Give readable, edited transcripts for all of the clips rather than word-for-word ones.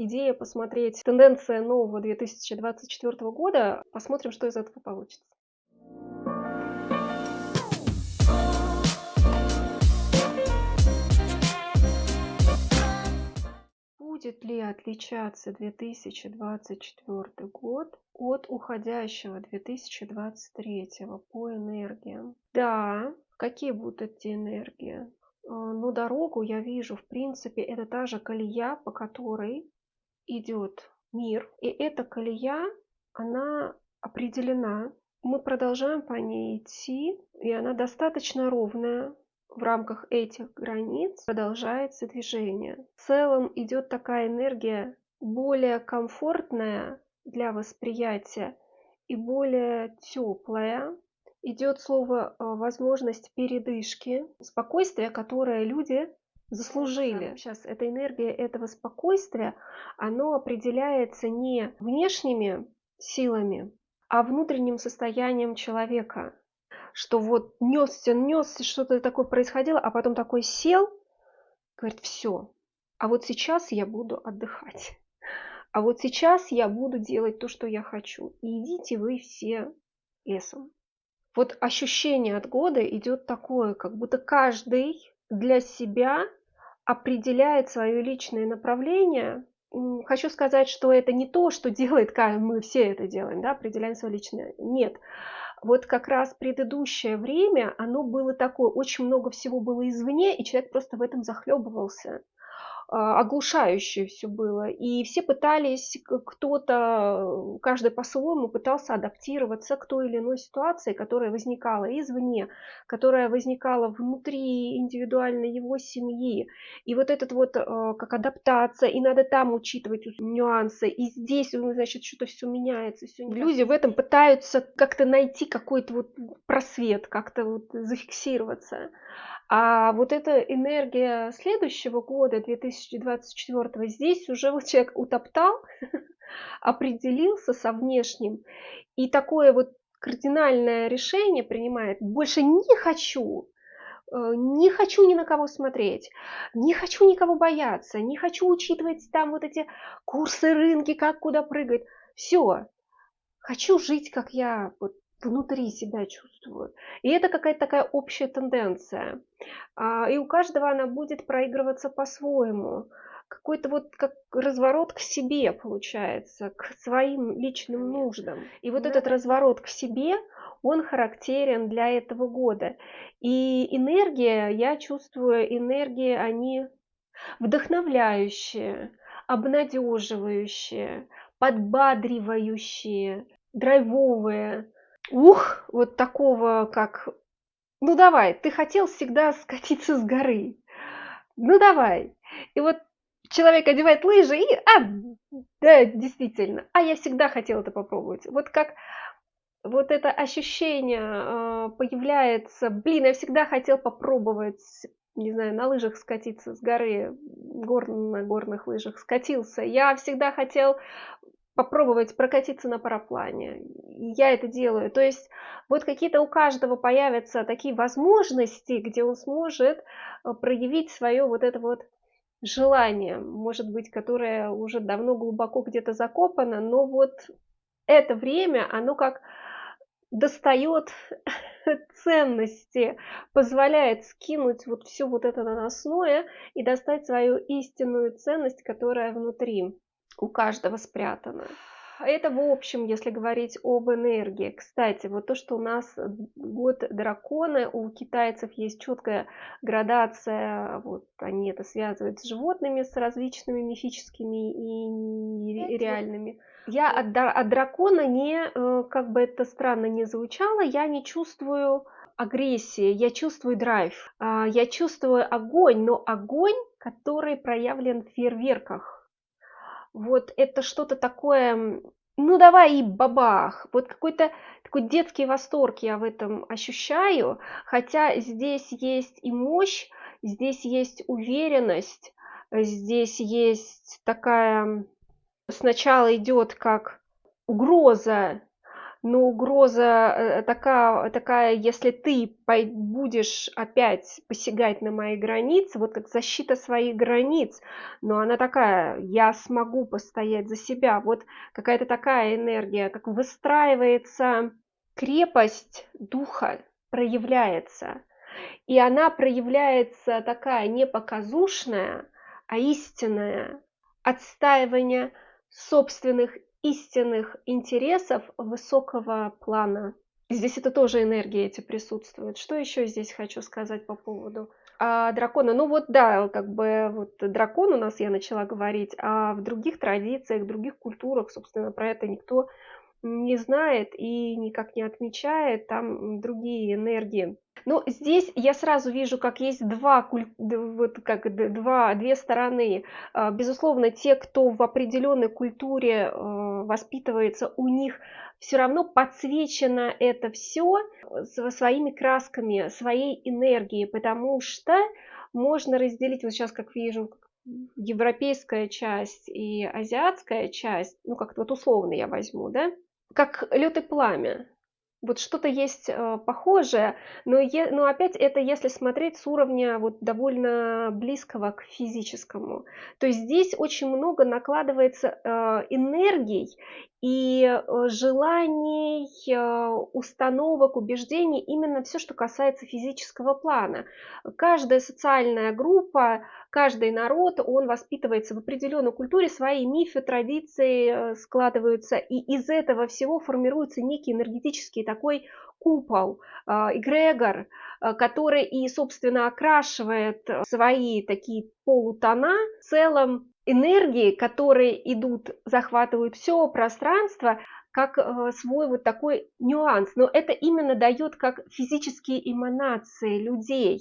идея посмотреть тенденция нового 2024 года. Посмотрим, что из этого получится. Будет ли отличаться 2024 год от уходящего 2023 по энергиям? Да, какие будут эти энергии? Но дорогу я вижу, в принципе, это та же колея, по которой идет мир. И эта колея, она определена. Мы продолжаем по ней идти, и она достаточно ровная. В рамках этих границ продолжается движение. В целом идет такая энергия более комфортная для восприятия и более теплая. Идет слово возможность передышки, спокойствие, которое люди заслужили. Сейчас эта энергия этого спокойствия, оно определяется не внешними силами, а внутренним состоянием человека. Что вот несся, что-то такое происходило, а потом такой сел, говорит, все, а вот сейчас я буду отдыхать. А вот сейчас я буду делать то, что я хочу. И идите вы все лесом. Вот ощущение от года идет такое, как будто каждый для себя определяет свое личное направление. Хочу сказать, что это не то, что делает, мы все это делаем, да, определяем свое личное. Нет. Вот как раз предыдущее время, оно было такое, очень много всего было извне, и человек просто в этом захлебывался. Оглушающе все было. И все пытались, кто-то, каждый по-своему пытался адаптироваться к той или иной ситуации, которая возникала извне, которая возникала внутри индивидуально его семьи. И вот этот вот как адаптация, и надо там учитывать нюансы, и здесь, значит, что-то все меняется. Все люди в этом пытаются как-то найти какой-то вот просвет, как-то вот зафиксироваться. А вот эта энергия следующего года, 2024, здесь уже вот человек утоптал, определился со внешним, и такое вот кардинальное решение принимает. Больше не хочу ни на кого смотреть, не хочу никого бояться, не хочу учитывать там вот эти курсы, рынки, как куда прыгать. Все, хочу жить, как я вот внутри себя чувствую. И это какая-то такая общая тенденция. И у каждого она будет проигрываться по-своему. Какой-то вот как разворот к себе получается, к своим личным нуждам. И вот этот разворот к себе, он характерен для этого года. И энергия, я чувствую, энергии, они вдохновляющие, обнадеживающие, подбадривающие, драйвовые. Вот такого, как ну давай, ты хотел всегда скатиться с горы. Ну давай. И вот человек одевает лыжи и, да, действительно, я всегда хотел это попробовать. Вот как вот это ощущение появляется, блин, я всегда хотел попробовать, не знаю, на лыжах скатиться с горы, на горных лыжах скатился. Я всегда хотел попробовать прокатиться на параплане. И я это делаю. То есть вот какие-то у каждого появятся такие возможности, где он сможет проявить свое вот это вот желание, может быть, которое уже давно глубоко где-то закопано, но вот это время, оно как достает ценности, позволяет скинуть вот все вот это наносное и достать свою истинную ценность, которая внутри у каждого спрятана. Это в общем, если говорить об энергии. Кстати, вот то, что у нас год дракона, у китайцев есть четкая градация, вот они это связывают с животными, с различными мифическими и реальными. Я от дракона не, как бы это странно ни звучало, я не чувствую агрессии, я чувствую драйв, я чувствую огонь, но огонь, который проявлен в фейерверках. Вот это что-то такое, ну давай и бабах, вот какой-то такой детский восторг я в этом ощущаю, хотя здесь есть и мощь, здесь есть уверенность, здесь есть такая, сначала идет как угроза, Но угроза такая, если ты будешь опять посягать на мои границы, вот как защита своих границ, но она такая, я смогу постоять за себя. Вот какая-то такая энергия, как выстраивается крепость духа, проявляется. И она проявляется такая не показушная, а истинная. Отстаивание собственных истинных интересов высокого плана. Здесь это тоже энергии эти присутствуют. Что еще здесь хочу сказать по поводу дракона? Ну вот да, как бы вот дракон у нас я начала говорить, а в других традициях, в других культурах, собственно, про это никто не знает и никак не отмечает, там другие энергии. Но здесь я сразу вижу, как есть две стороны. Безусловно, те, кто в определенной культуре воспитывается, у них все равно подсвечено это все своими красками, своей энергией, потому что можно разделить, вот сейчас как вижу, европейская часть и азиатская часть, ну как-то вот условно я возьму, да, как лед и пламя. Вот что-то есть похожее, но опять это если смотреть с уровня вот довольно близкого к физическому. То есть здесь очень много накладывается энергий и желаний, установок, убеждений, именно все, что касается физического плана. Каждая социальная группа, каждый народ, он воспитывается в определенной культуре, свои мифы, традиции складываются, и из этого всего формируется некий энергетический такой купол, эгрегор, который и, собственно, окрашивает свои такие полутона в целом энергии, которые идут, захватывают все пространство, как свой вот такой нюанс. Но это именно дает как физические эманации людей.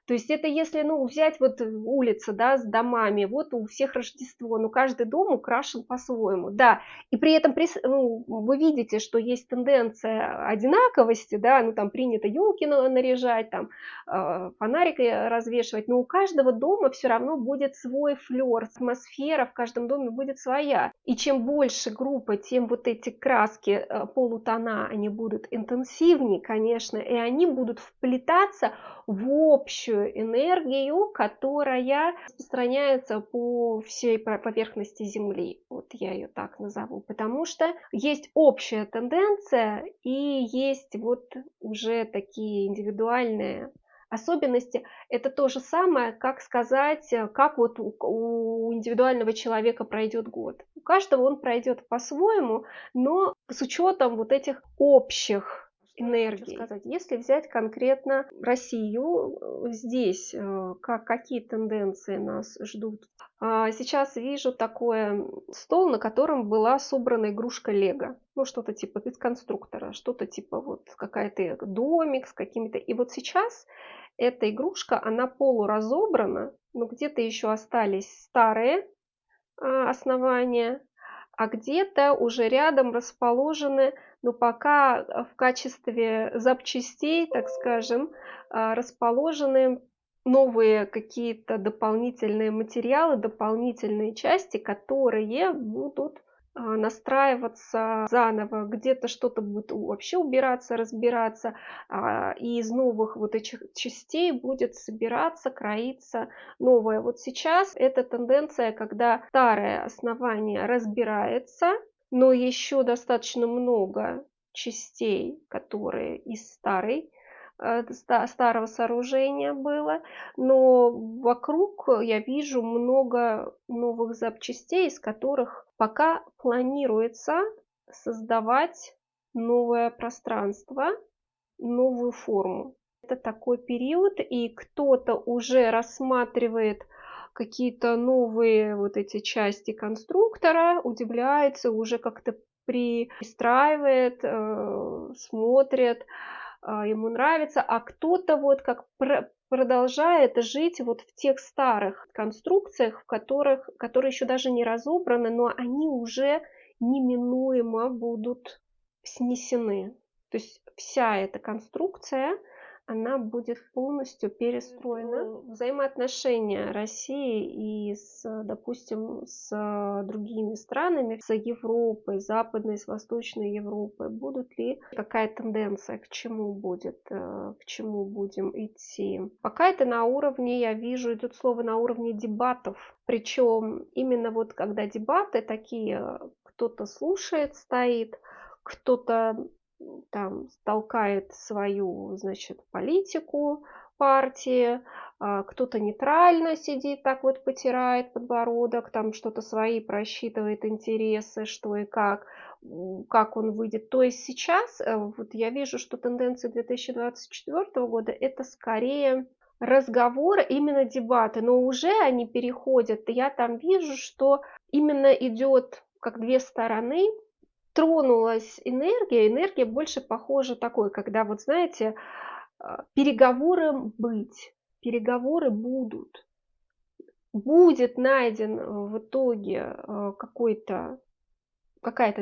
То есть это если, ну, взять вот улица, да, с домами, вот у всех Рождество, но каждый дом украшен по-своему, да. И при этом вы видите, что есть тенденция одинаковости, да, ну, там принято елки наряжать, там фонарики развешивать, но у каждого дома все равно будет свой флер, атмосфера в каждом доме будет своя. И чем больше группа, тем вот эти краски, полутона, они будут интенсивнее, конечно, и они будут вплетаться в общую энергию, которая распространяется по всей поверхности Земли. Вот я ее так назову. Потому что есть общая тенденция и есть вот уже такие индивидуальные особенности. Это то же самое, как сказать, как вот у индивидуального человека пройдет год. У каждого он пройдет по-своему, но с учетом вот этих общих энергии. Сказать, если взять конкретно Россию, здесь какие тенденции нас ждут? Сейчас вижу такой стол, на котором была собрана игрушка Лего. Ну, что-то типа из конструктора, что-то типа вот какая-то домик с какими-то. И вот сейчас эта игрушка, она полуразобрана, но где-то еще остались старые основания, а где-то уже рядом расположены, но пока в качестве запчастей, так скажем, расположены новые какие-то дополнительные материалы, дополнительные части, которые будут настраиваться заново, где-то что-то будет вообще убираться, разбираться, и из новых вот этих частей будет собираться, кроиться новое. Вот сейчас эта тенденция, когда старое основание разбирается, но еще достаточно много частей, которые из старого сооружения было, но вокруг я вижу много новых запчастей, из которых пока планируется создавать новое пространство, новую форму. Это такой период, и кто-то уже рассматривает какие-то новые вот эти части конструктора, удивляется, уже как-то пристраивает, смотрит, ему нравится, а кто-то вот как продолжает жить вот в тех старых конструкциях, которые еще даже не разобраны, но они уже неминуемо будут снесены. То есть вся эта конструкция, она будет полностью перестроена. Взаимоотношения России и допустим, с другими странами, с Европой, Западной, с Восточной Европой, будут ли какая тенденция, к чему будет, к чему будем идти. Пока это на уровне, я вижу, идет слово на уровне дебатов. Причем именно вот когда дебаты такие, кто-то слушает, стоит, кто-то там толкает свою, значит, политику партии, кто-то нейтрально сидит, так вот потирает подбородок, там что-то свои просчитывает интересы, что и как он выйдет. То есть сейчас вот я вижу, что тенденции 2024 года это скорее разговоры, именно дебаты, но уже они переходят, я там вижу, что именно идет как две стороны, тронулась энергия больше похожа такой, когда, вот знаете, переговоры быть, переговоры будут. Будет найден в итоге какая-то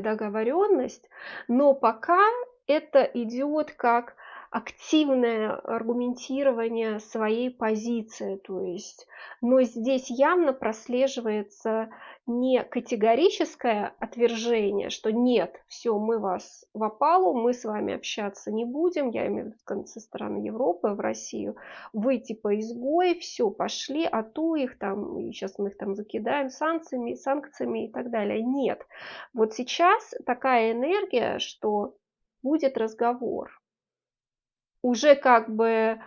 договоренность, но пока это идет как активное аргументирование своей позиции, то есть, но здесь явно прослеживается не категорическое отвержение, что нет, все, мы вас в опалу, мы с вами общаться не будем, я имею в виду со стороны Европы в Россию, вы типа изгои, все, пошли, а то их там, и сейчас мы их там закидаем санкциями и так далее. Нет, вот сейчас такая энергия, что будет разговор. Уже как бы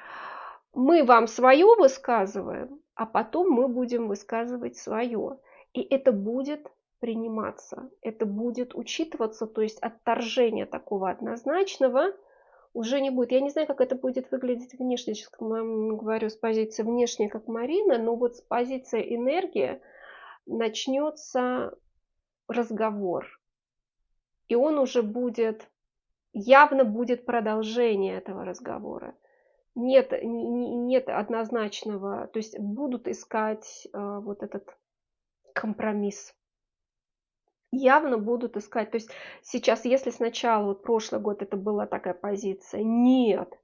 мы вам свое высказываем, а потом мы будем высказывать свое. И это будет приниматься, это будет учитываться, то есть отторжение такого однозначного уже не будет. Я не знаю, как это будет выглядеть внешне, сейчас говорю с позиции внешней, как Марина, но вот с позиции энергии начнется разговор. И он уже явно будет продолжение этого разговора. Нет однозначного, то есть будут искать вот этот компромисс. Явно будут искать. То есть сейчас, если сначала, вот прошлый год это была такая позиция, нет,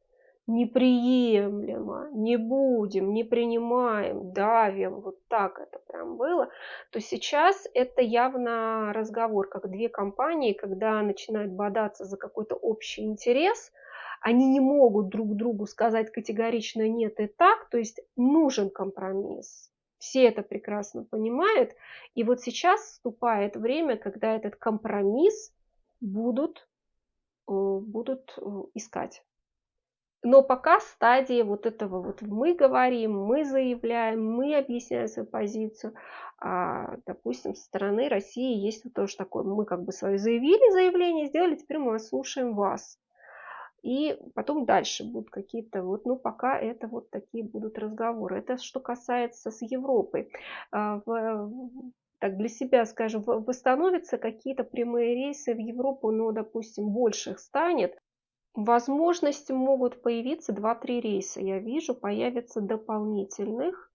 неприемлемо, не будем, не принимаем, давим, вот так это прям было, то сейчас это явно разговор, как две компании, когда начинают бодаться за какой-то общий интерес, они не могут друг другу сказать категорично нет и так, то есть нужен компромисс. Все это прекрасно понимают, и вот сейчас вступает время, когда этот компромисс будут искать. Но пока стадия вот этого вот мы говорим, мы заявляем, мы объясняем свою позицию. Допустим, со стороны России есть вот тоже такое, мы как бы свое заявление сделали, теперь мы слушаем вас. И потом дальше будут какие-то вот, ну пока это вот такие будут разговоры. Это что касается с Европой. Так для себя скажем, восстановятся какие-то прямые рейсы в Европу, но, допустим, больше их станет. Возможности могут появиться 2-3 рейса. Я вижу, появятся дополнительных,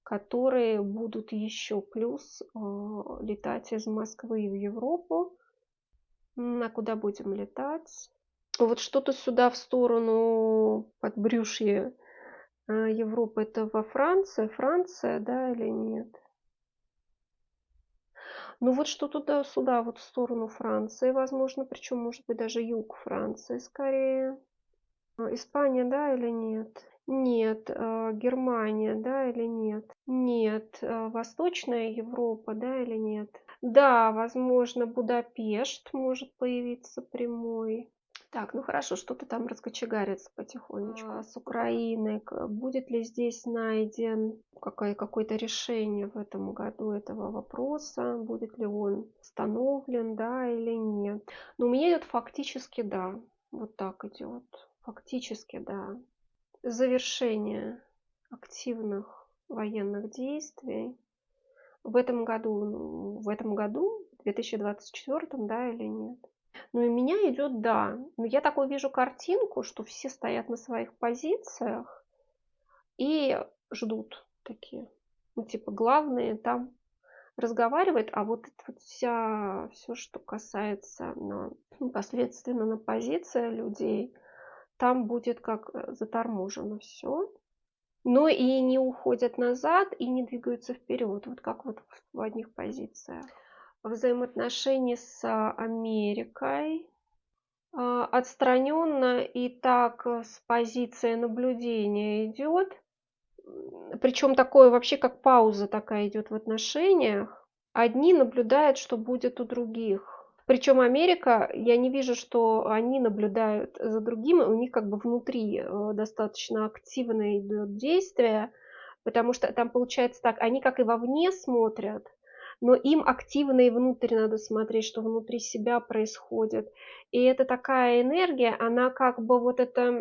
которые будут еще плюс летать из Москвы в Европу. А куда будем летать? Вот что-то сюда в сторону подбрюшья Европы. Это во Франции? Франция, да, или нет? Ну вот что туда-сюда, вот в сторону Франции, возможно, причем, может быть, даже юг Франции скорее. Испания, да или нет? Нет. Германия, да или нет? Нет. Восточная Европа, да или нет? Да, возможно, Будапешт может появиться прямой. Так, ну хорошо, что-то там раскочегарится потихонечку. С Украиной. Будет ли здесь найден какое-то решение в этом году этого вопроса? Будет ли он установлен, да или нет? Но у меня идет фактически да. Вот так идет. Фактически да. Завершение активных военных действий в этом году, в 2024, да или нет? Ну и меня идет да. Но я такую вижу картинку, что все стоят на своих позициях и ждут такие. Ну, типа, главные там разговаривает, а вот это вот все, что касается непосредственно на позиции людей, там будет как заторможено все, но и не уходят назад, и не двигаются вперед, вот как вот в одних позициях. Взаимоотношения с Америкой отстраненно и так с позиции наблюдения идет. Причем такое вообще как пауза такая идет в отношениях. Одни наблюдают, что будет у других. Причем Америка, я не вижу, что они наблюдают за другими, у них как бы внутри достаточно активно идут действия, потому что там получается так, они как и вовне смотрят, но им активно и внутрь надо смотреть, что внутри себя происходит. И это такая энергия, она как бы вот это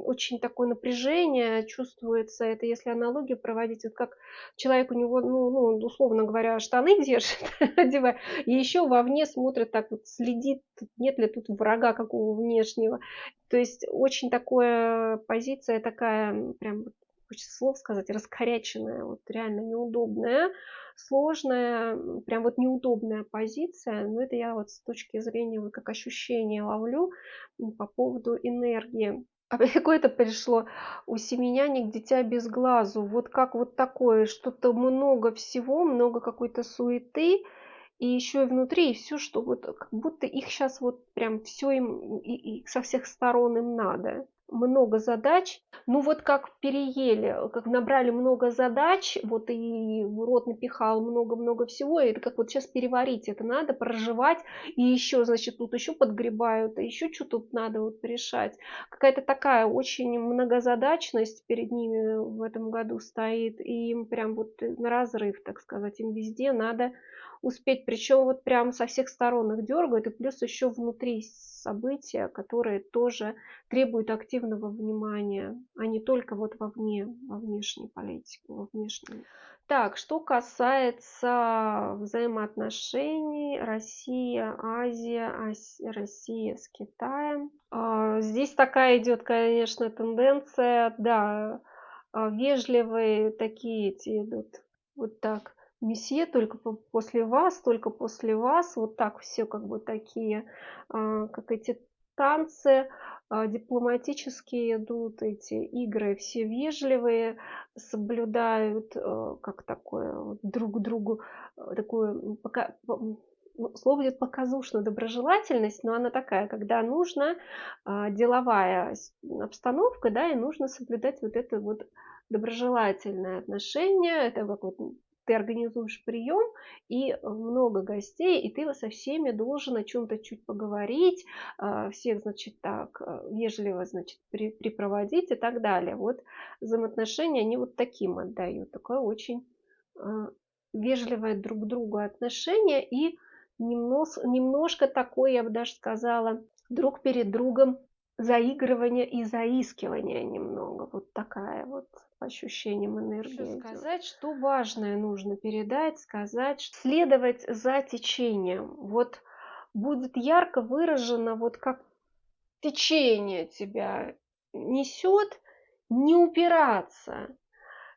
очень такое напряжение чувствуется. Это если аналогию проводить, вот как человек у него, ну условно говоря, штаны держит, одевая, и еще вовне смотрит так вот, следит, нет ли тут врага какого внешнего. То есть очень такая позиция, такая прям хочется слов сказать, раскоряченная, вот реально неудобная, сложная, прям вот неудобная позиция. Но это я вот с точки зрения, вот как ощущение ловлю по поводу энергии. А какое-то пришло у семеняник дитя без глазу. Вот как вот такое, что-то много всего, много какой-то суеты, и еще и внутри, и все, что вот как будто их сейчас вот прям все им и со всех сторон им надо. Много задач. Ну вот как переели, как набрали много задач, вот и в рот напихал много-много всего, и это как вот сейчас переварить это надо, проживать, и еще, значит, тут еще подгребают, и еще что тут надо вот решать. Какая-то такая очень многозадачность перед ними в этом году стоит, и им прям вот на разрыв, так сказать, им везде надо успеть, причем вот прям со всех сторон их дергают, и плюс еще внутри события, которые тоже требуют активного внимания, а не только вот вовне, во внешней политике, во внешней. Так, что касается взаимоотношений Россия, Азия, Россия с Китаем. Здесь такая идет, конечно, тенденция, да, вежливые такие эти идут, вот так. Месье, только после вас, вот так все как бы такие, как эти танцы, дипломатические идут эти игры, все вежливые, соблюдают, как такое, вот друг другу, такую, ну, слово идет показушную доброжелательность, но она такая, когда нужно, деловая обстановка, да, и нужно соблюдать вот это вот доброжелательное отношение, это как вот ты организуешь прием, и много гостей, и ты со всеми должен о чем-то чуть поговорить, всех, значит, так вежливо, значит, припроводить и так далее. Вот взаимоотношения, они вот таким отдают. Такое очень вежливое друг к другу отношение и немножко такое, я бы даже сказала, друг перед другом заигрывание и заискивание немного. Вот такая вот по ощущениям энергия. Сказать, что важное нужно передать, сказать, следовать за течением. Вот будет ярко выражено, вот как течение тебя несет, не упираться,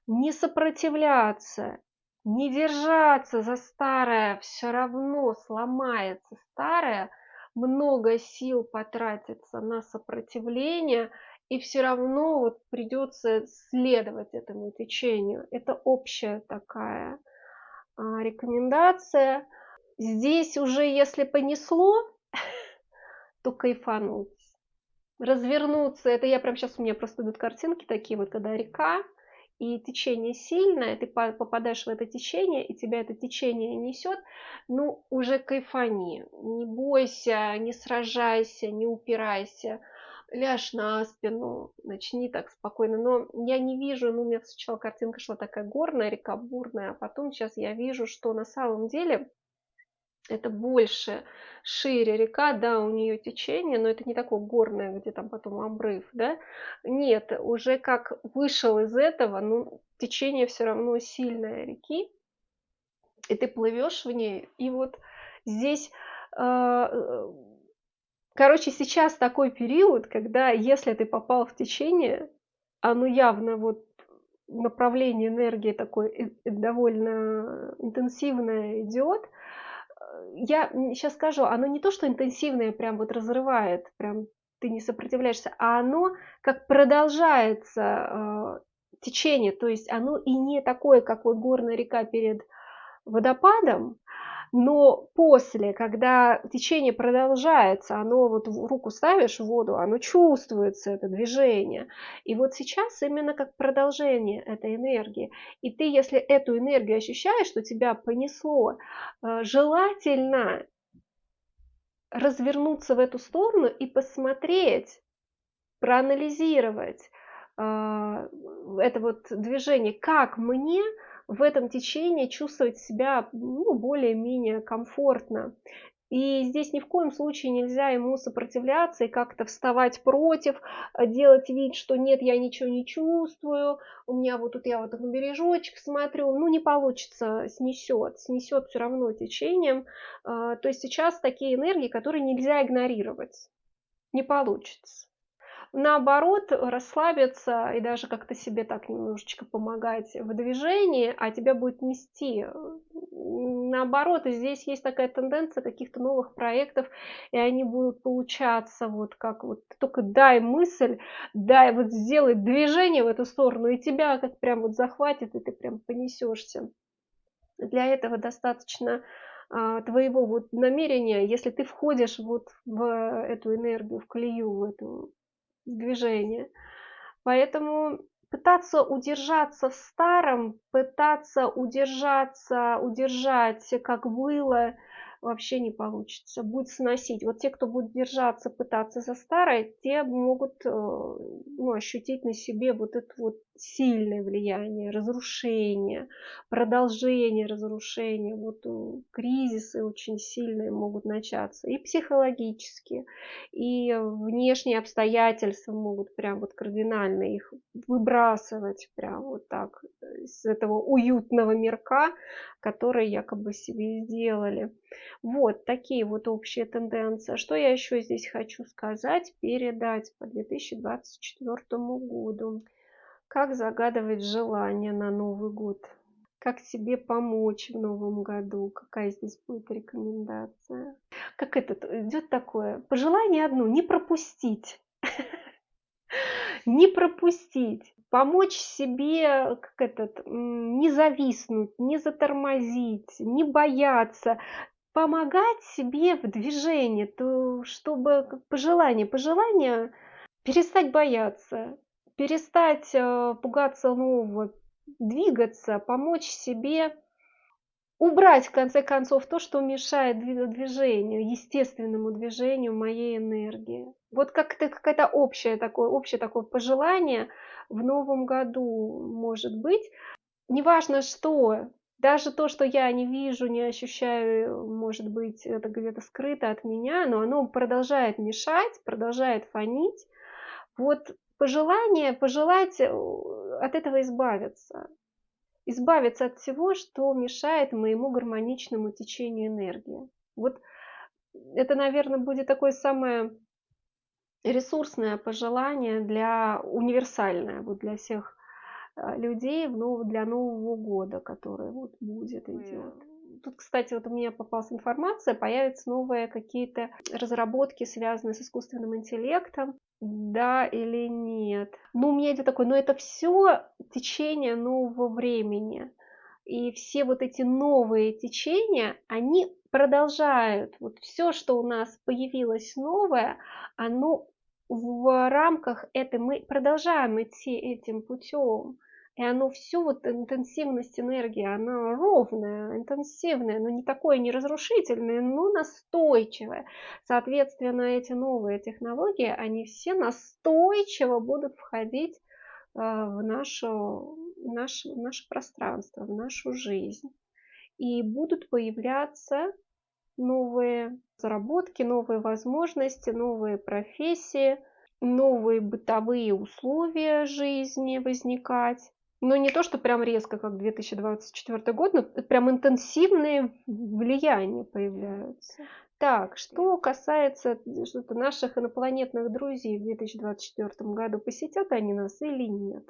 не сопротивляться, не держаться за старое, все равно сломается старое, много сил потратится на сопротивление, и все равно вот придется следовать этому течению. Это общая такая рекомендация. Здесь уже, если понесло, то кайфануть. Развернуться, это я прям сейчас, у меня просто идут картинки такие вот, когда река, и течение сильное, ты попадаешь в это течение, и тебя это течение несет, ну, уже кайфани. Не бойся, не сражайся, не упирайся. Ляжь на спину, начни так спокойно. Но я не вижу, ну, у меня сначала картинка шла такая горная, река бурная, а потом сейчас я вижу, что на самом деле это больше, шире река, да, у нее течение, но это не такое горное, где там потом обрыв, да. Нет, уже как вышел из этого, ну, течение все равно сильное реки, и ты плывешь в ней. И вот здесь, короче, сейчас такой период, когда если ты попал в течение, оно явно вот направление энергии такое довольно интенсивное идет, я сейчас скажу, оно не то, что интенсивное прям вот разрывает, прям ты не сопротивляешься, а оно как продолжается течение, то есть оно и не такое, как вот горная река перед водопадом, но после, когда течение продолжается, оно вот в руку ставишь в воду, оно чувствуется, это движение. И вот сейчас именно как продолжение этой энергии. И ты, если эту энергию ощущаешь, что тебя понесло, желательно развернуться в эту сторону и посмотреть, проанализировать это вот движение, как мне в этом течении чувствовать себя более-менее комфортно. И здесь ни в коем случае нельзя ему сопротивляться и как-то вставать против, делать вид, что нет, я ничего не чувствую, у меня вот тут я вот на бережочек смотрю, не получится, снесет все равно течением. То есть сейчас такие энергии, которые нельзя игнорировать, не получится. Наоборот, расслабиться и даже как-то себе так немножечко помогать в движении, а тебя будет нести. Наоборот, и здесь есть такая тенденция каких-то новых проектов, и они будут получаться вот как вот только дай мысль, дай вот сделай движение в эту сторону, и тебя как прям вот захватит, и ты прям понесешься. Для этого достаточно твоего вот намерения, если ты входишь вот в эту энергию, в колею, в эту движение. Поэтому пытаться удержаться в старом, пытаться удержать, как было, вообще не получится. Будет сносить. Вот те, кто будет держаться, пытаться за старое, те могут ощутить на себе вот это вот сильное влияние, разрушение, продолжение разрушения. Вот кризисы очень сильные могут начаться. И психологически, и внешние обстоятельства могут прям вот кардинально их выбрасывать прям вот так из этого уютного мирка, который якобы себе сделали. Вот такие вот общие тенденции. Что я еще здесь хочу сказать, передать по 2024 году? Как загадывать желания на Новый год? Как себе помочь в новом году? Какая здесь будет рекомендация? Как идет такое пожелание одно: не пропустить. Не пропустить. Помочь себе, не зависнуть, не затормозить, не бояться. Помогать себе в движении, то чтобы пожелание перестать бояться, перестать пугаться нового, двигаться, помочь себе убрать, в конце концов, то, что мешает движению, естественному движению моей энергии. Вот как-то какое-то общее такое пожелание в новом году может быть. Неважно что, даже то, что я не вижу, не ощущаю, может быть, это где-то скрыто от меня, но оно продолжает мешать, продолжает фонить. Вот пожелать от этого избавиться. Избавиться от всего, что мешает моему гармоничному течению энергии. Вот это, наверное, будет такое самое ресурсное пожелание, универсальное вот для всех людей для Нового года, который вот будет, идет. Тут, кстати, вот у меня попалась информация, появятся новые какие-то разработки, связанные с искусственным интеллектом. Да или нет? У меня идет такое, это все течение нового времени. И все вот эти новые течения, они продолжают. Вот все, что у нас появилось новое, оно в рамках этой, мы продолжаем идти этим путем. И оно все, вот интенсивность энергии, она ровная, интенсивная, но не такое не разрушительное, но настойчивое. Соответственно, эти новые технологии, они все настойчиво будут входить в наше пространство, в нашу жизнь. И будут появляться новые заработки, новые возможности, новые профессии, новые бытовые условия жизни возникать. Но не то, что прям резко, как 2024 год, но прям интенсивные влияния появляются. Так, что касается наших инопланетных друзей в 2024 году, посетят они нас или нет?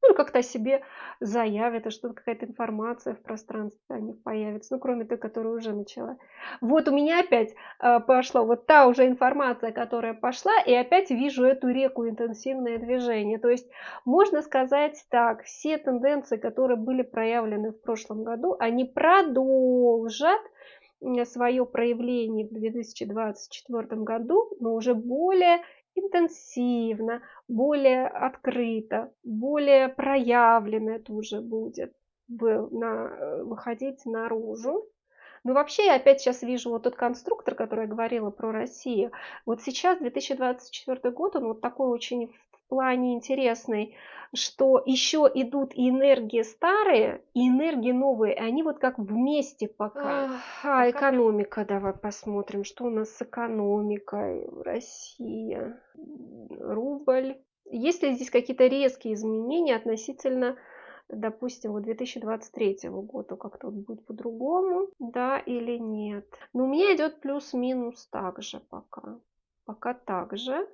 Ну, как-то о себе заявят, а что-то какая-то информация в пространстве о них появится, ну, кроме той, которую уже начала. Вот у меня опять пошла вот та уже информация, которая пошла, и опять вижу эту реку интенсивное движение. То есть можно сказать так, все тенденции, которые были проявлены в прошлом году, они продолжат свое проявление в 2024 году, но уже более интенсивно, более открыто, более проявлено это уже будет выходить наружу. Ну, вообще, я опять сейчас вижу вот тот конструктор, который я говорила про Россию. Вот сейчас 2024 год, он вот такой очень в плане интересный, что еще идут и энергии старые, и энергии новые, и они вот как вместе пока. Экономика, давай посмотрим, что у нас с экономикой, Россия, рубль. Есть ли здесь какие-то резкие изменения относительно, допустим, вот 2023 года, как-то вот будет по-другому, да или нет? Но у меня идет плюс-минус так же пока так же.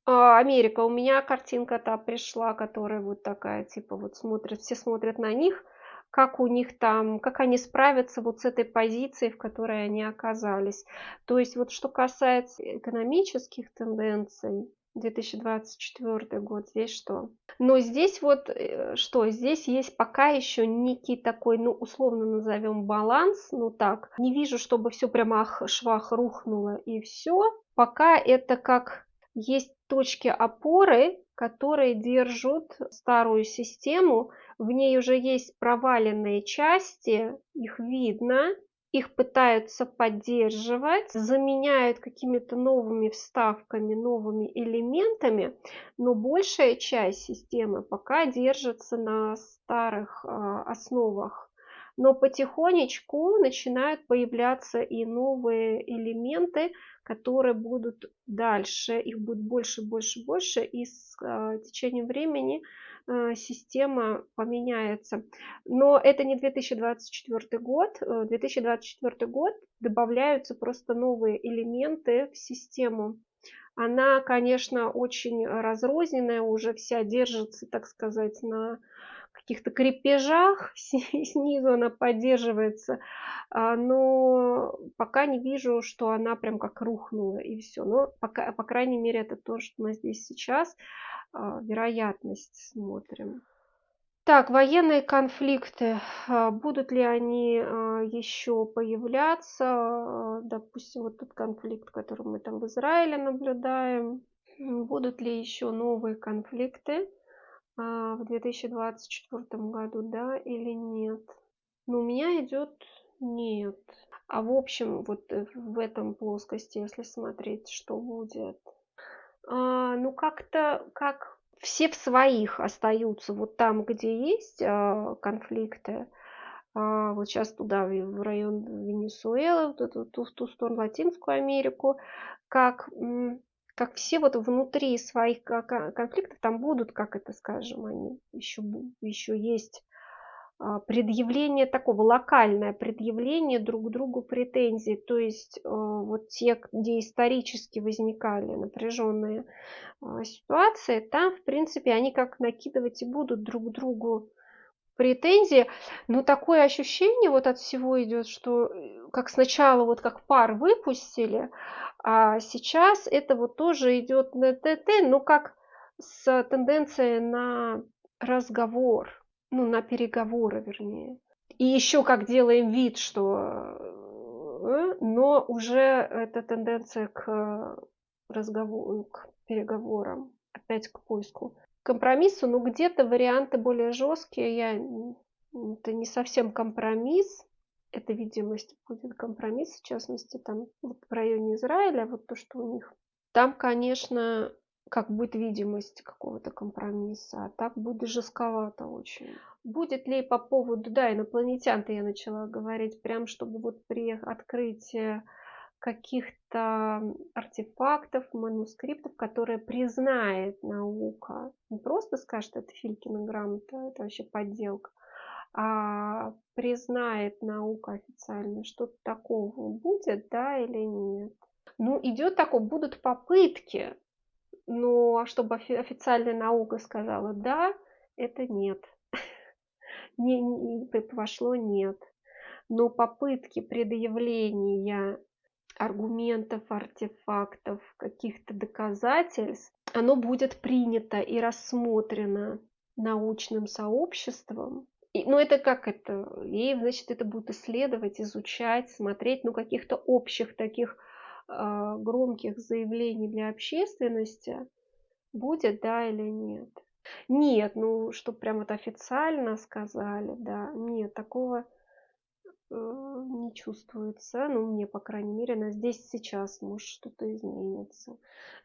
Америка, у меня картинка та пришла, которая вот такая, типа вот смотрят, все смотрят на них, как у них там, как они справятся вот с этой позицией, в которой они оказались. То есть вот что касается экономических тенденций, 2024 год, здесь что? Но здесь вот что? Здесь есть пока еще некий такой, ну, условно назовем баланс, ну так. Не вижу, чтобы все прямо ах-швах рухнуло и все. Пока это как есть точки опоры, которые держат старую систему. В ней уже есть проваленные части, их видно, их пытаются поддерживать, заменяют какими-то новыми вставками, новыми элементами, но большая часть системы пока держится на старых основах. Но потихонечку начинают появляться и новые элементы, которые будут дальше, их будет больше, больше, больше, и с течением времени система поменяется. Но это не 2024 год. 2024 год добавляются просто новые элементы в систему. Она, конечно, очень разрозненная, уже вся держится, так сказать, на каких-то крепежах, снизу она поддерживается, но пока не вижу, что она прям как рухнула и все. Но пока, по крайней мере, это то, что у нас здесь сейчас. Вероятность смотрим. Так, военные конфликты. Будут ли они еще появляться? Допустим, вот тот конфликт, который мы там в Израиле наблюдаем. Будут ли еще новые конфликты в 2024 году, да или нет? Но у меня идет нет. А в общем, вот в этом плоскости, если смотреть, что будет, ну как-то как все в своих остаются вот там, где есть конфликты. Вот сейчас туда, в район Венесуэлы, вот эту, в ту сторону, Латинскую Америку, как, как все вот внутри своих конфликтов там будут, как это скажем, они еще есть предъявление такого, локальное предъявление друг другу претензий. То есть вот те, где исторически возникали напряженные ситуации, там, в принципе, они как накидывать и будут друг другу претензии. Но такое ощущение вот от всего идет, что как сначала вот как пар выпустили, а сейчас это вот тоже идет на ТТ, но как с тенденцией на разговор, ну, на переговоры, вернее. И еще как делаем вид, что но уже эта тенденция к разговору, к переговорам, опять к поиску компромиссу. Но где-то варианты более жесткие. Это не совсем компромисс, это видимость будет компромисс, в частности, там вот в районе Израиля, вот то, что у них. Там, конечно, как будет видимость какого-то компромисса, а так будет жестковато очень. Будет ли по поводу, да, инопланетян-то я начала говорить, прям чтобы вот при открытии каких-то артефактов, манускриптов, которые признает наука. Не просто скажет, что это Филькина грамота, это вообще подделка, а признает наука официально, что-то такого будет, да или нет. Ну, идет такое, будут попытки, но чтобы официальная наука сказала «да», это нет. Пошло нет. Но попытки предъявления аргументов, артефактов, каких-то доказательств, оно будет принято и рассмотрено научным сообществом. Ну, это как это? И, значит, это будут исследовать, изучать, смотреть, ну, каких-то общих таких громких заявлений для общественности будет, да или нет. Нет, ну, что прям вот официально сказали, да, нет, такого не чувствуется, ну, мне, по крайней мере, на здесь сейчас, может, что-то изменится.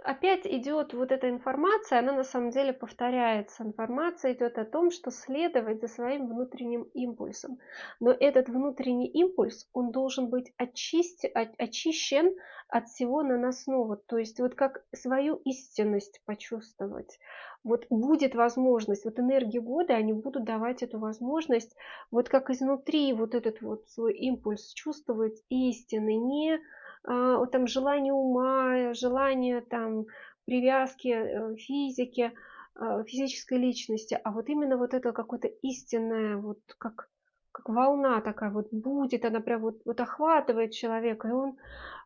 Опять идет вот эта информация, она на самом деле повторяется. Информация идет о том, что следовать за своим внутренним импульсом. Но этот внутренний импульс, он должен быть очищен от всего наносного. То есть вот как свою истинность почувствовать. Вот будет возможность, вот энергии года, они будут давать эту возможность вот как изнутри вот этот вот свой импульс чувствовать истинный, не вот там желание ума, желание там привязки физики, физической личности, а вот именно вот это какое-то истинное, вот как волна такая вот будет, она прям вот охватывает человека, и он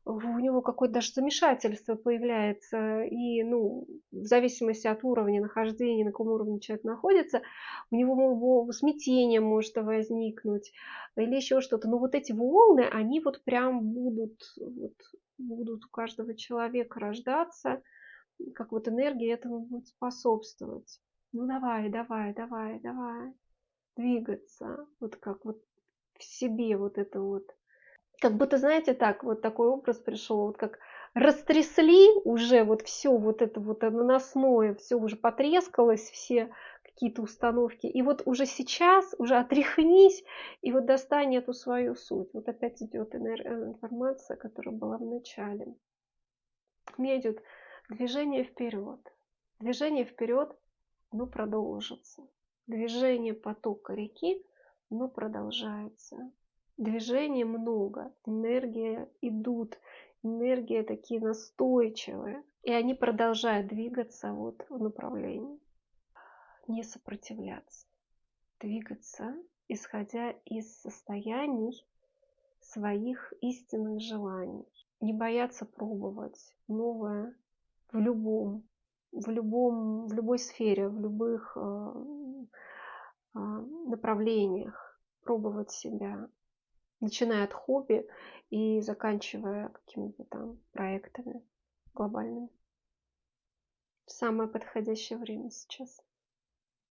у него какое-то даже замешательство появляется, и, ну, в зависимости от уровня нахождения, на каком уровне человек находится, у него смятение может возникнуть или еще что-то. Но вот эти волны, они вот прям будут у каждого человека рождаться, как вот энергия этому будет способствовать. Ну давай, давай, давай, давай, двигаться, вот как вот в себе вот это вот. Как будто, знаете, так, вот такой образ пришел, вот как растрясли уже вот все вот это вот наносное, все уже потрескалось, все какие-то установки. И вот уже сейчас, уже отряхнись, и вот достань эту свою суть. Вот опять идет информация, которая была в начале. У меня идет движение вперед. Движение вперед, но продолжится. Движение потока реки, но продолжается. Движения много, энергия идут, энергия такие настойчивые. И они продолжают двигаться вот в направлении. Не сопротивляться. Двигаться, исходя из состояний своих истинных желаний. Не бояться пробовать новое в любой сфере, в любых направлениях. Пробовать себя, начиная от хобби и заканчивая какими-то там проектами глобальными. Самое подходящее время сейчас.